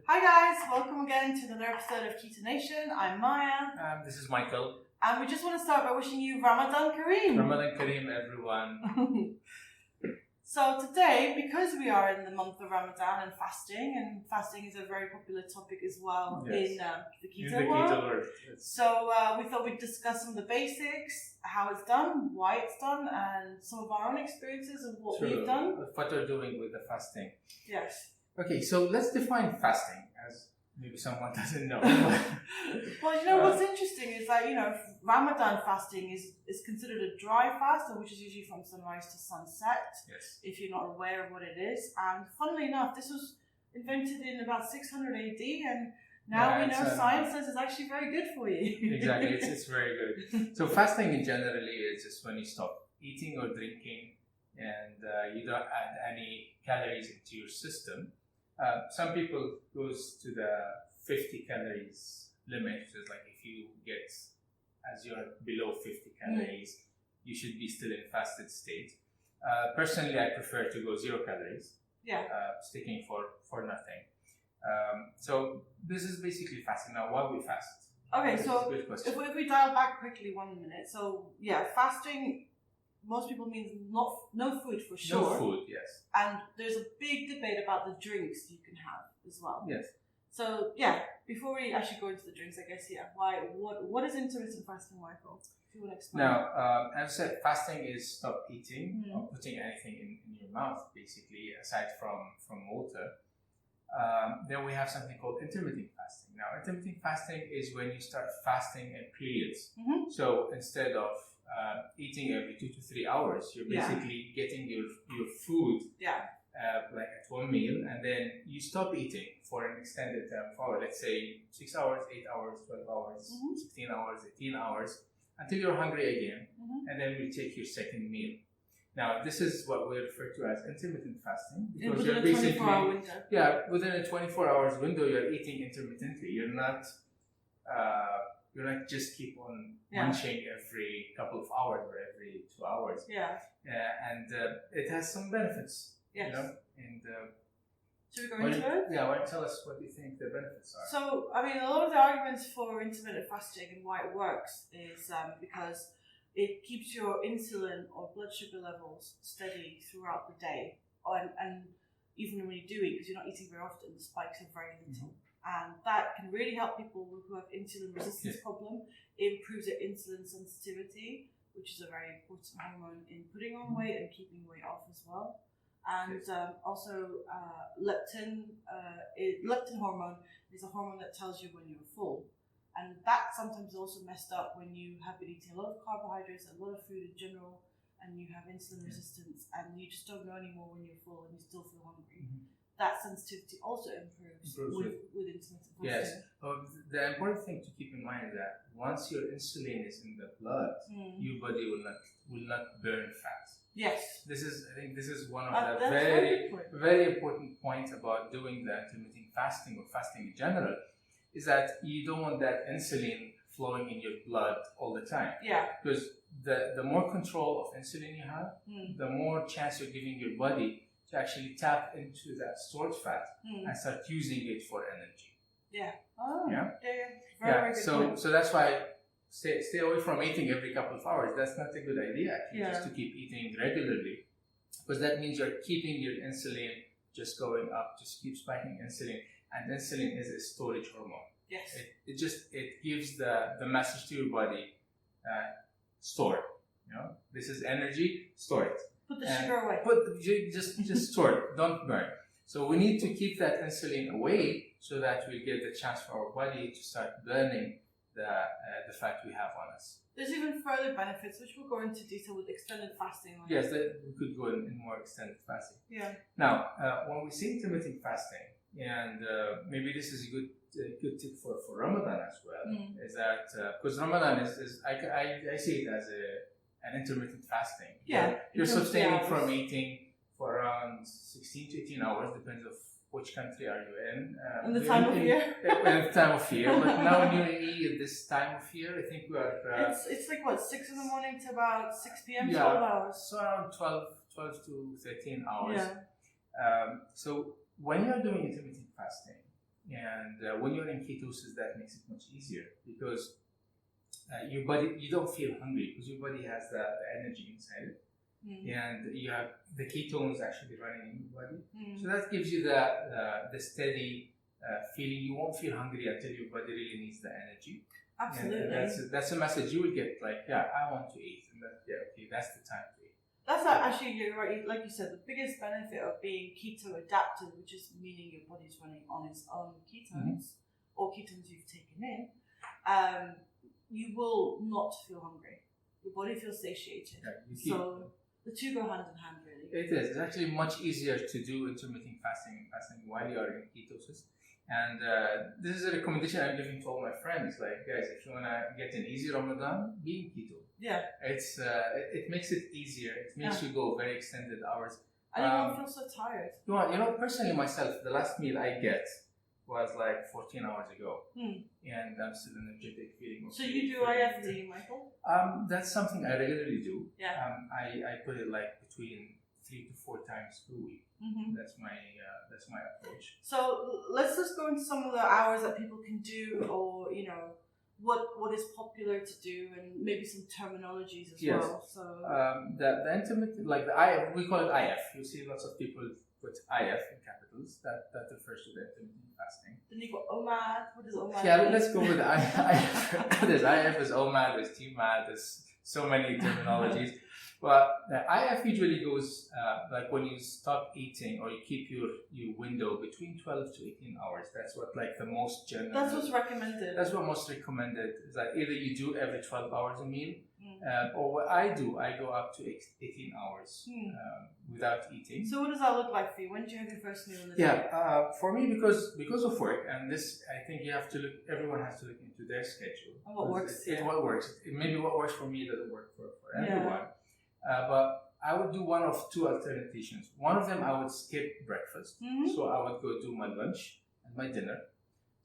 Hi guys, welcome again to another episode of Keto Nation. I'm Maya. This is Michael. And we just want to start by wishing you Ramadan Kareem. Ramadan Kareem, everyone. So today, because we are in the month of Ramadan and fasting is a very popular topic as well in the keto world. Yes. So we thought we'd discuss some of the basics, how it's done, why it's done, and some of our own experiences of what we've done. What we're doing with the fasting. Yes. Okay, so let's define fasting, as maybe someone doesn't know. Well, you know what's interesting is that, Ramadan fasting is considered a dry fast, which is usually from sunrise to sunset. Yes. If you're not aware of what it is. And funnily enough, this was invented in about 600 AD, and now we know science says it's actually very good for you. Exactly, it's very good. So fasting in generally is just when you stop eating or drinking and you don't add any calories into your system. Some people goes to the 50 calories limit, which is like if you get, as you're below 50 calories, you should be still in fasted state. Personally, I prefer to go 0 calories, sticking for nothing. So this is basically fasting. Now, why we fast? Okay, so if we dial back quickly 1 minute. So fasting, most people means no food for sure. No food, yes. And there's a big debate about the drinks you can have as well. Yes. So before we actually go into the drinks, I guess what is intermittent fasting, Michael? If you want to explain. Now, as I said, fasting is stop eating or putting anything in your mouth, basically, aside from water. Then we have something called intermittent fasting. Now, intermittent fasting is when you start fasting in periods. So instead of eating every 2 to 3 hours, you're basically getting your food like at one meal, and then you stop eating for an extended term for, let's say, 6 hours, 8 hours, 12 hours, 16 hours, 18 hours, until you're hungry again, and then you take your second meal. Now, this is what we refer to as intermittent fasting, because within a 24-hour window. Within a 24 hours window, you're eating intermittently. You're not just keep on munching every couple of hours or every 2 hours. And it has some benefits. Yes. And should we go into it? Yeah, why don't you tell us what you think the benefits are? So, a lot of the arguments for intermittent fasting and why it works is because it keeps your insulin or blood sugar levels steady throughout the day. And even when you do eat, because you're not eating very often, the spikes are very little. And that can really help people who have insulin resistance problem. It improves their insulin sensitivity, which is a very important hormone in putting on weight and keeping weight off as well. And also leptin hormone is a hormone that tells you when you're full. And that sometimes is also messed up when you have been eating a lot of carbohydrates, a lot of food in general, and you have insulin resistance, and you just don't know anymore when you're full and you still feel hungry. That sensitivity also improves with intermittent fasting. Yes. The important thing to keep in mind is that once your insulin is in the blood, your body will not burn fat. Yes. I think this is one of the very important points about doing the intermittent fasting or fasting in general, is that you don't want that insulin flowing in your blood all the time. Yeah. Because the more control of insulin you have, the more chance you're giving your body to actually tap into that stored fat and start using it for energy. Yeah. Very good point. So that's why stay away from eating every couple of hours. That's not a good idea, actually, just to keep eating regularly, because that means you're keeping your insulin just going up, just keep spiking insulin, and insulin is a storage hormone. Yes. It gives the message to your body, store it. This is energy, store it. Put the sugar away. Just store it. Don't burn. So we need to keep that insulin away so that we get the chance for our body to start burning the fat we have on us. There's even further benefits, which we'll go into detail with extended fasting. Yes, we could go in more extended fasting. Yeah. Now, when we see intermittent fasting, and maybe this is a good tip for Ramadan as well, is that because Ramadan is I see it as an intermittent fasting. Yeah. You're sustaining from eating for around 16 to 18 hours, depends on which country are you in. And the time of year. The time of year. But now in UAE, this time of year, I think we are... it's like, what, 6 in the morning to about 6 p.m., 12 hours? So around 12 to 13 hours. Yeah. So when you're doing intermittent fasting, And when you're in ketosis, that makes it much easier because your body, you don't feel hungry because your body has the energy inside it. And you have the ketones actually running in your body. So that gives you the steady feeling. You won't feel hungry until your body really needs the energy. Absolutely. And that's a message you will get, like, yeah, I want to eat. And okay, that's the time to eat. That's actually, you're right. Like you said, the biggest benefit of being keto adapted, which is meaning your body's running on its own ketones or ketones you've taken in, you will not feel hungry. Your body feels satiated. Yeah, so the two go hand in hand, really. It is. It's actually much easier to do intermittent fasting while you are in ketosis. And this is a recommendation I'm giving to all my friends. Like, guys, if you want to get an easy Ramadan, be in keto. Yeah. It's it makes it easier. It makes you go very extended hours. And you don't feel so tired. You know, personally myself, the last meal I get was like 14 hours ago. And I'm still energetic, feeling okay. So you do IF, do you, Michael? That's something I regularly do. Yeah. I put it like between 3 to 4 times per week. That's my approach. So let's just go into some of the hours that people can do, or you know, what is popular to do, and maybe some terminologies as well. So the intermittent, like the IF, we call it IF. You see lots of people put IF in capitals. That refers to the intermittent fasting. Then you got OMAD. What is OMAD? Yeah, let's go with IF. There's IF, there's OMAD, there's TMAD, there's so many terminologies. But the IF usually goes like when you stop eating or you keep your window between 12 to 18 hours. That's what like the most general. That's what's recommended. That's what most recommended is that either you do every 12 hours a meal, or what I do, I go up to 18 hours without eating. So what does that look like for you? When do you have your first meal in the day? Yeah, for me, because of work, and this, I think you have to look. Everyone has to look into their schedule. And what works? What works. Maybe what works for me doesn't work for everyone. But I would do one of two alterations. One of them, I would skip breakfast. So I would go do my lunch and my dinner.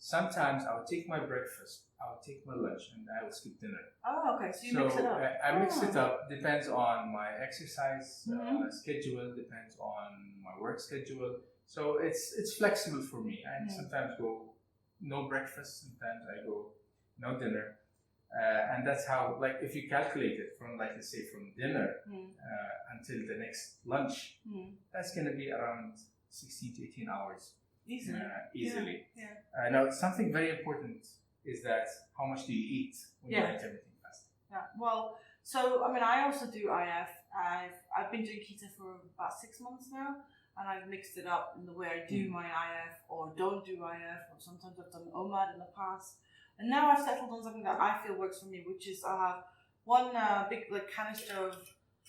Sometimes I would take my breakfast, I would take my lunch, and I would skip dinner. Oh, okay. So you mix it up. I mix it up. Depends on my exercise schedule. Depends on my work schedule. So it's flexible for me. I sometimes go no breakfast. Sometimes I go no dinner. And that's how, like, if you calculate it from, like, let's say from dinner until the next lunch, that's going to be around 16 to 18 hours. Easily. Yeah. Now, something very important is that how much do you eat when you're intermittent fasting? Yeah. Well, so, I mean, I also do IF. I've been doing keto for about 6 months now, and I've mixed it up in the way I do my IF or don't do IF, or sometimes I've done OMAD in the past. And now I've settled on something that I feel works for me, which is I have one big canister of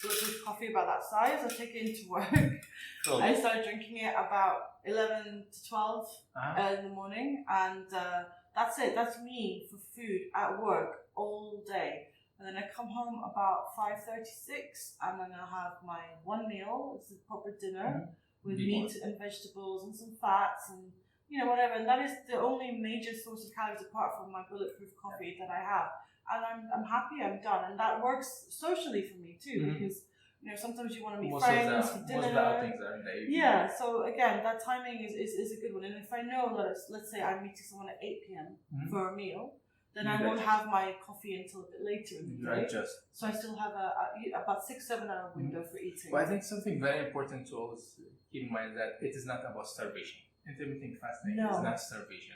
bulletproof coffee about that size. I take it into work. Cool. I started drinking it about 11 to 12 in the morning, and that's it. That's me for food at work all day. And then I come home about 5:36, and then I'll have my one meal. It's a proper dinner with meat and vegetables and some fats and whatever. And that is the only major source of calories apart from my bulletproof coffee that I have. And I'm happy I'm done. And that works socially for me too, because sometimes you want to meet friends for dinner. Most of the outings are in the evening. Yeah, so again, that timing is a good one. And if I know that let's say I'm meeting someone at 8 p.m. for a meal, then I won't have my coffee until a bit later in the day. So I still have about 6-7 hour window for eating. Well, I think something very important to always keep in mind is that it is not about starvation. Intermittent fasting is not starvation.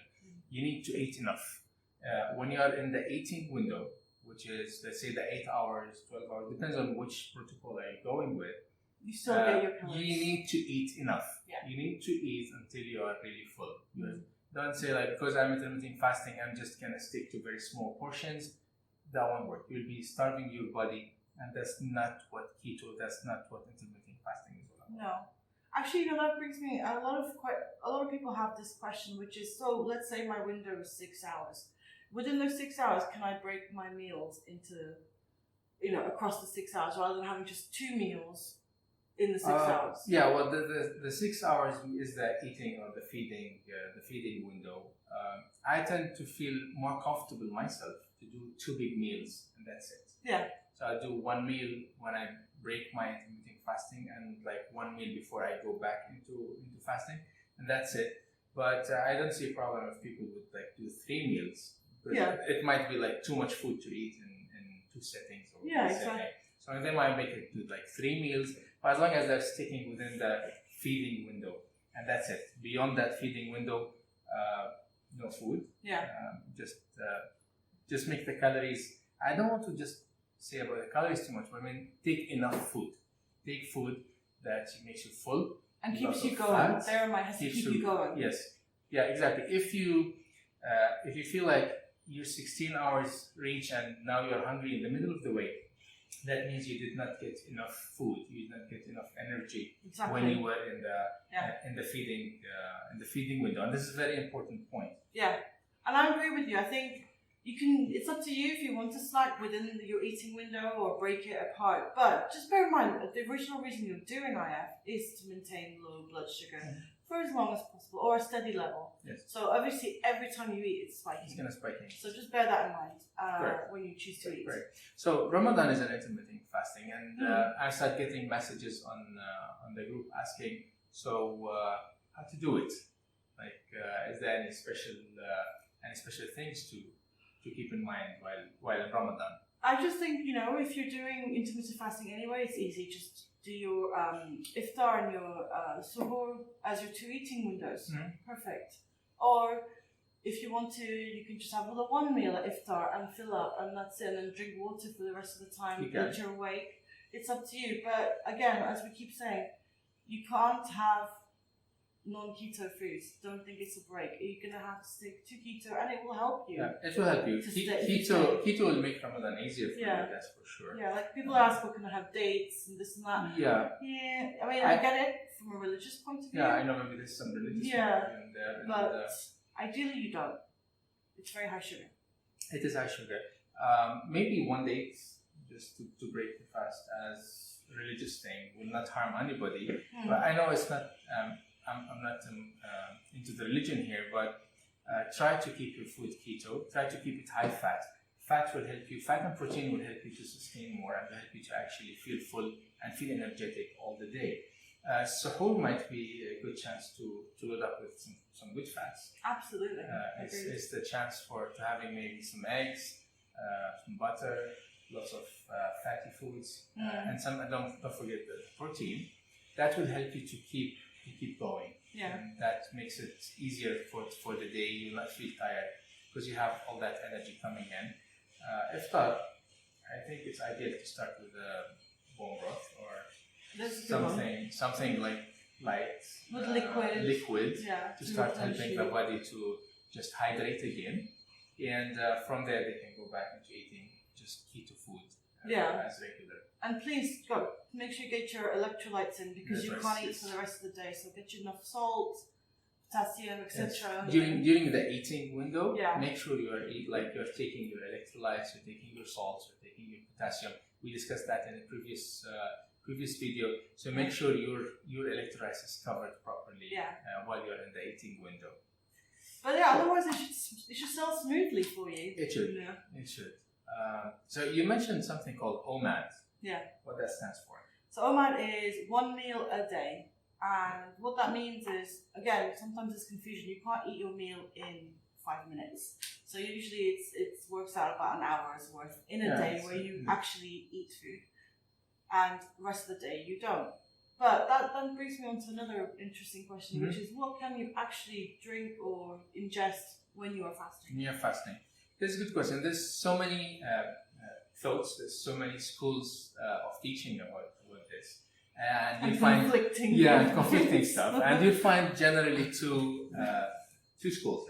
You need to eat enough. When you are in the eating window, which is, let's say, the 8 hours, 12 hours, depends on which protocol are you going with. You still get your calories. You need to eat enough. Yeah. You need to eat until you are really full. Don't say, like, because I'm intermittent fasting, I'm just going to stick to very small portions. That won't work. You'll be starving your body, and that's not what that's not what intermittent fasting is all about. No. Actually, that brings me, a lot of people have this question, which is, so let's say my window is 6 hours. Within those 6 hours, can I break my meals into, across the 6 hours, rather than having just 2 meals in the 6 hours? Yeah, well, the 6 hours is the eating or the feeding window. I tend to feel more comfortable myself to do 2 big meals, and that's it. Yeah. So I do 1 meal when I break my intermittent fasting, and like 1 meal before I go back into fasting, and that's it. But I don't see a problem if people would like do 3 meals. But Yeah. it might be like too much food to eat in 2 settings or Yeah, 1 setting. exactly. So they might make it do like 3 meals, but as long as they're sticking within the feeding window, and that's it. Beyond that feeding window, no food. Yeah. Just make the calories. I don't want to just say about the calories too much, but I mean take enough food. Take food that makes you full And keeps lots you of going. fats, Bear in mind, has to keeps keep you going. Yes, yeah, exactly. If you feel like your 16 hours reach and now you're hungry in the middle of the way, that means you did not get enough food. You did not get enough energy when you were in the feeding window. And this is a very important point. Yeah, and I agree with you. I think you can. It's up to you if you want to snack within your eating window or break it apart. But just bear in mind that the original reason you're doing IF is to maintain low blood sugar for as long as possible or a steady level. Yes. So obviously, every time you eat, it's spiking. It's going to spike in. So just bear that in mind when you choose to eat. Right. So Ramadan is an intermittent fasting, and I started getting messages on the group asking, so how to do it? Like, is there any special things to keep in mind while in Ramadan? I just think, if you're doing intermittent fasting anyway, it's easy. Just do your iftar and your suhoor as your 2 eating windows. Perfect. Or if you want to, you can just have the 1 meal at iftar and fill up, and that's it, and then drink water for the rest of the time that you're awake. It's up to you. But again, as we keep saying, you can't have non-keto foods. Don't think it's a break. You're going to have to stick to keto, and it will help you. Yeah, it will help you. Keto will make Ramadan easier for you, that's for sure. Yeah, like people ask, well, can I have dates and this and that? Yeah. Yeah, I mean, I get it from a religious point of view. Yeah, I know maybe there's some religious point of view in there. But ideally you don't. It's very high sugar. It is high sugar. Maybe 1 date just to break the fast as a religious thing will not harm anybody. But I know it's not... I'm not into the religion here, but try to keep your food keto. Try to keep it high fat. Fat will help you. Fat and protein will help you to sustain more and will help you to actually feel full and feel energetic all the day. Suhoor might be a good chance to load up with some good fats. Absolutely. It's the chance to having maybe some eggs, some butter, lots of fatty foods, and don't forget the protein. That will help you to keep going. Yeah. And that makes it easier for the day. You'll not feel tired because you have all that energy coming in. Iftar, I think it's ideal to start with bone broth or something like light, with liquid, to start helping the body to just hydrate again, and from there they can go back into eating just keto food as regular. And please make sure you get your electrolytes in, because you can't eat for the rest of the day. So get you enough salt, potassium, etc. During the eating window, make sure you're taking your electrolytes, you're taking your salts, you're taking your potassium. We discussed that in a previous video. So make sure your electrolytes is covered properly while you're in the eating window. But otherwise it should sell smoothly for you. It should. Yeah. It should. So you mentioned something called OMAD. Yeah. What that stands for? So OMAD is 1 meal a day. And what that means is, again, sometimes there's confusion. You can't eat your meal in 5 minutes. So usually it works out about an hour's worth in a day where you actually eat food. And the rest of the day you don't. But that then brings me on to another interesting question, which is, what can you actually drink or ingest when you are fasting? When you're fasting. This is a good question. There's so many thoughts, there's so many schools of teaching about this. And you find conflicting stuff. And you find generally two schools.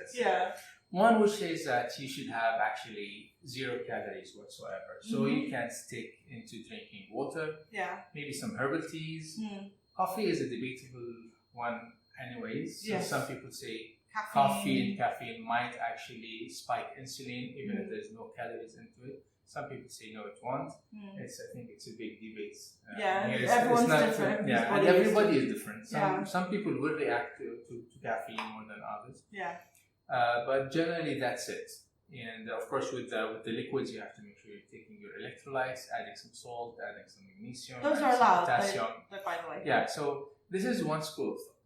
One which says that you should have actually 0 calories whatsoever. So you can stick into drinking water, maybe some herbal teas. Coffee is a debatable one anyways. So some people say caffeine might actually spike insulin even if there's no calories into it. Some people say no, it won't. I think it's a big debate. Everyone's different. And everybody is different. Some people will react to caffeine more than others. But generally that's it. And of course with the liquids you have to make sure you're taking your electrolytes, adding some salt, adding some magnesium. Those are allowed, by the way. Yeah, so this is one school of thought.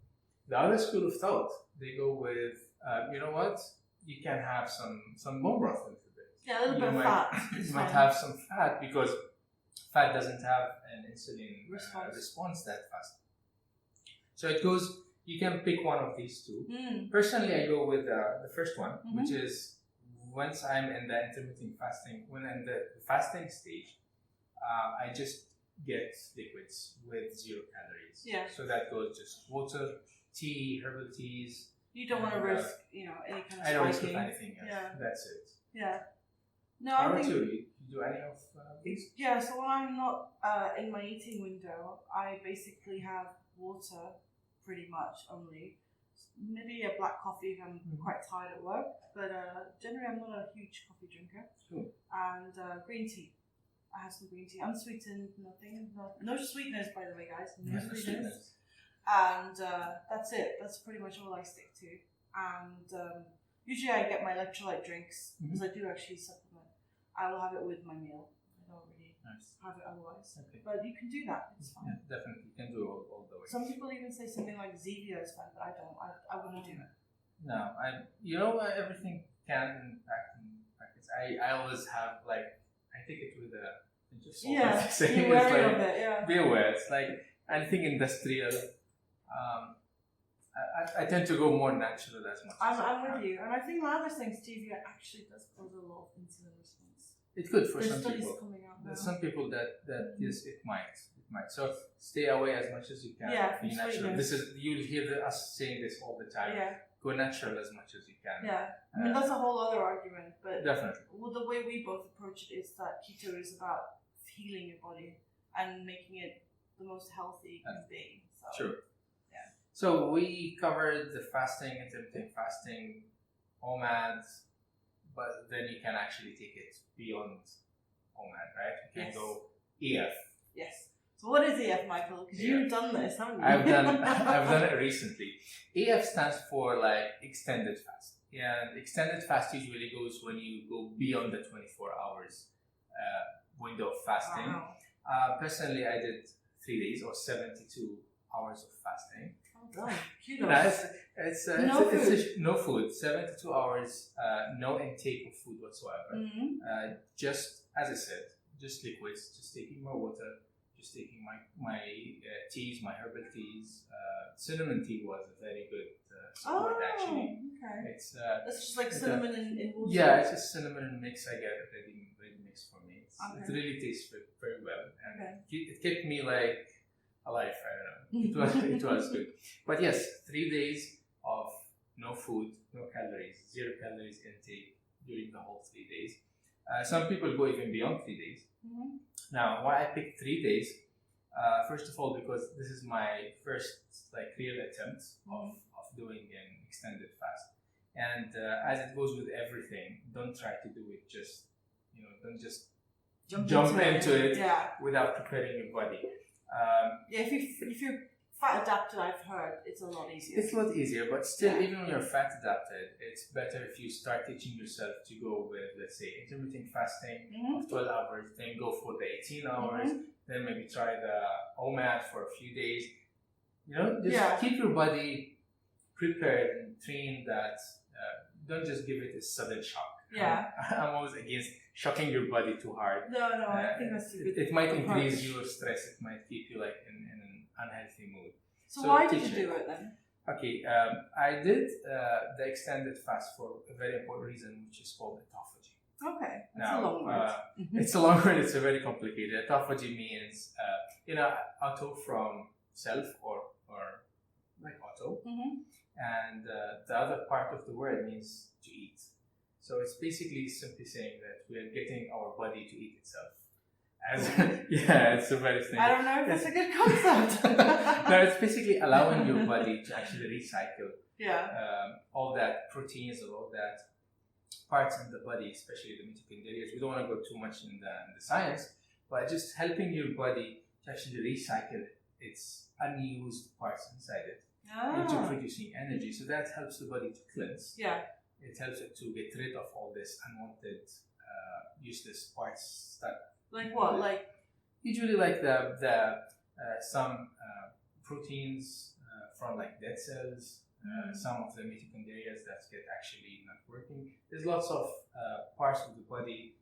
The other school of thought, they go with, you know what? You can have some bone broth a little bit. Yeah, a little bit of fat. You might have some fat because fat doesn't have an insulin response that fast. So it goes, you can pick one of these two. Personally, I go with the first one, which is once I'm in the intermittent fasting, when I'm in the fasting stage, I just get liquids with 0 calories. Yeah. So that goes just water, tea, herbal teas. You don't want to risk, any kind of I don't risk spiking. anything else. Yeah. That's it. Yeah. No, How I about think. you do any of these? Yeah. So when I'm not in my eating window, I basically have water, pretty much only. Maybe a black coffee if I'm quite tired at work, but generally I'm not a huge coffee drinker. Cool. And green tea. I have some green tea, unsweetened, nothing, no sweeteners, by the way, guys. No sweeteners. And that's it. That's pretty much all I stick to. And usually I get my electrolyte drinks because I do actually supplement. I will have it with my meal. I don't really have it otherwise. Okay. But you can do that. It's fine. Yeah, definitely. You can do it all the way. Some people even say something like Zevia is fine, but I don't. I wouldn't do it. No, everything can in packets. I always have I take it with a pinch of salt. Yeah, be wary of it. Yeah. Be aware. It's like anything industrial. I tend to go more natural as much. I'm with you, and I think my other thing, stevia actually does cause a lot of insulin response. It could for There's some studies people. coming out now. There's some people that yes, it might. So stay away as much as you can. Yeah, be natural. You'll hear us saying this all the time. Yeah. Go natural as much as you can. Yeah, I mean that's a whole other argument, but definitely. Well, the way we both approach it is that keto is about healing your body and making it the most healthy it can be. So. True. Yeah. So we covered the fasting, intermittent fasting, OMAD, but then you can actually take it beyond OMAD, right? You can go EF. Yes. So what is EF, Michael? Because you've done this, haven't you? I've done it recently. EF stands for extended fast. Yeah, extended fast usually goes when you go beyond the 24 hours window of fasting. Wow. Personally, I did 3 days or 72 hours of fasting. Well done. Kudos. No food. 72 hours, no intake of food whatsoever. Just, as I said, just liquids, just taking my water, just taking my teas, my herbal teas. Cinnamon tea was a very good support, actually. Okay. It's just like cinnamon in water. Yeah, it's just cinnamon mix. I get it ready mix for me. It really tastes very well, and it kept me alive. I don't know. It was good. But yes, 3 days of no food, no calories, 0 calories intake during the whole 3 days. Some people go even beyond 3 days. Now, why I picked 3 days? First of all, because this is my first real attempt of doing an extended fast, and as it goes with everything, don't try to do it don't just jump into it without preparing your body. If you're fat adapted, I've heard it's a lot easier. It's a lot easier, but still, even when you're fat adapted, it's better if you start teaching yourself to go with, let's say, intermittent fasting of 12 hours, then go for the 18 hours, then maybe try the OMAD for a few days. Just keep your body prepared and trained that don't just give it a sudden shock. I'm always against shocking your body too hard. No, I think that's a good It might increase your stress. It might keep you in an unhealthy mood. So why did you do it then? Okay, I did the extended fast for a very important reason, which is called autophagy. Okay, that's a long word. It's a long word. It's a very complicated. Autophagy means auto from self or like auto, and the other part of the word means to eat. So it's basically simply saying that we are getting our body to eat itself. It's a very thing. I don't know if it's a good concept. No, it's basically allowing your body to actually recycle all that proteins or all that parts in the body, especially the mitochondria. We don't want to go too much in the science, but just helping your body to actually recycle its unused parts inside it into producing energy. So that helps the body to cleanse. It helps it to get rid of all this unwanted, useless parts that. Like what? Usually, the some proteins, from like dead cells, some of the mitochondria that get actually not working. There's lots of parts of the body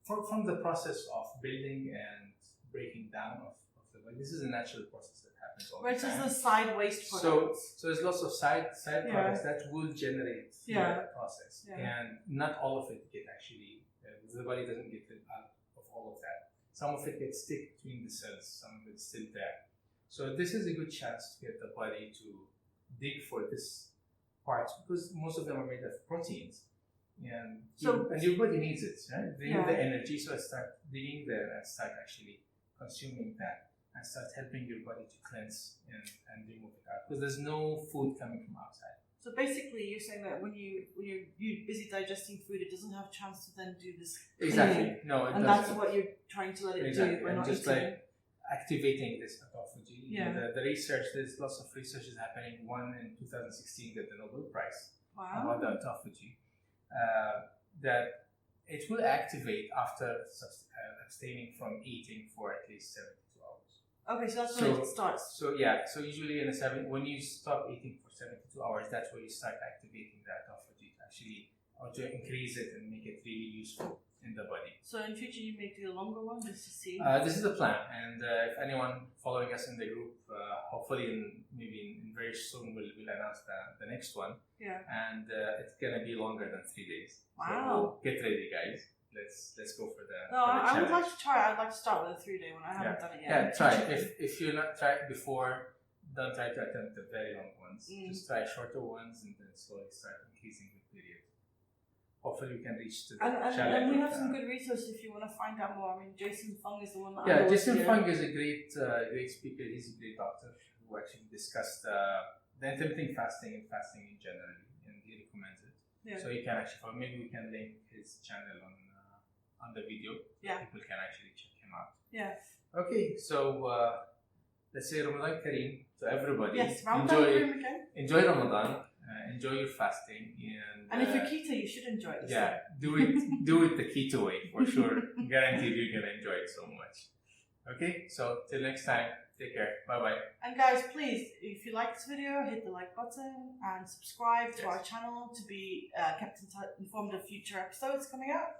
from the process of building and breaking down of the body. This is a natural process that happens all the time. Which is the side waste products. So there's lots of side products that will generate through that process, and not all of it get actually. The body doesn't get out of all of that. Some of it gets stuck between the cells. Some of it's still there. So this is a good chance to get the body to dig for this parts, because most of them are made of proteins, and your body needs it, right? They need the energy, so start digging there and start actually consuming that, and start helping your body to cleanse and remove it out, because there's no food coming from outside. So basically, you're saying that when you're busy digesting food, it doesn't have a chance to then do this. Exactly. No, it and doesn't. That's what you're trying to let it do. We're and not just eating. like activating this autophagy. Yeah. The research, there's lots of research is happening. One in 2016 got the Nobel Prize Wow. about the autophagy. That it will activate after abstaining from eating for at least 72 hours. Okay, so that's when it starts. So usually when you stop eating for 72 hours, that's where you start activating the autophagy to actually, or to increase it and make it really useful in the body. So in future you may do a longer one just to see. This is the plan, and if anyone following us in the group, hopefully maybe very soon we'll announce the next one. Yeah. And it's gonna be longer than 3 days. Wow. So get ready, guys. Let's go for the. No, for the I would challenge. like to try. I'd like to start with a 3-day one. I haven't done it yet. Yeah, try. If you're not tried before, don't try to attempt the very long ones. Just try shorter ones and then slowly start increasing the period. Hopefully we can reach to the challenge. And we have some good resources if you want to find out more. I mean, Jason Fung is the one that Jason Fung is a great speaker. He's a great doctor who actually discussed the intermittent fasting and fasting in general, and he recommends it. Yeah. So you can actually, maybe we can link his channel on the video. Yeah. People can actually check him out. Yeah. Okay, so let's say Ramadan Kareem to everybody. Yes, Ramadan Kareem again. Enjoy Ramadan. Enjoy your fasting, and if you're keto, you should enjoy it. Yeah, do it the keto way for sure. Guaranteed you're gonna enjoy it so much. Okay, so till next time, take care. Bye bye. And guys, please, if you like this video, hit the like button and subscribe to our channel to be kept informed of future episodes coming out.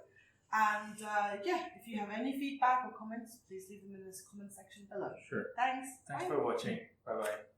And if you have any feedback or comments, please leave them in this comment section below. Sure. Thanks. Thanks Bye. for watching. Bye bye.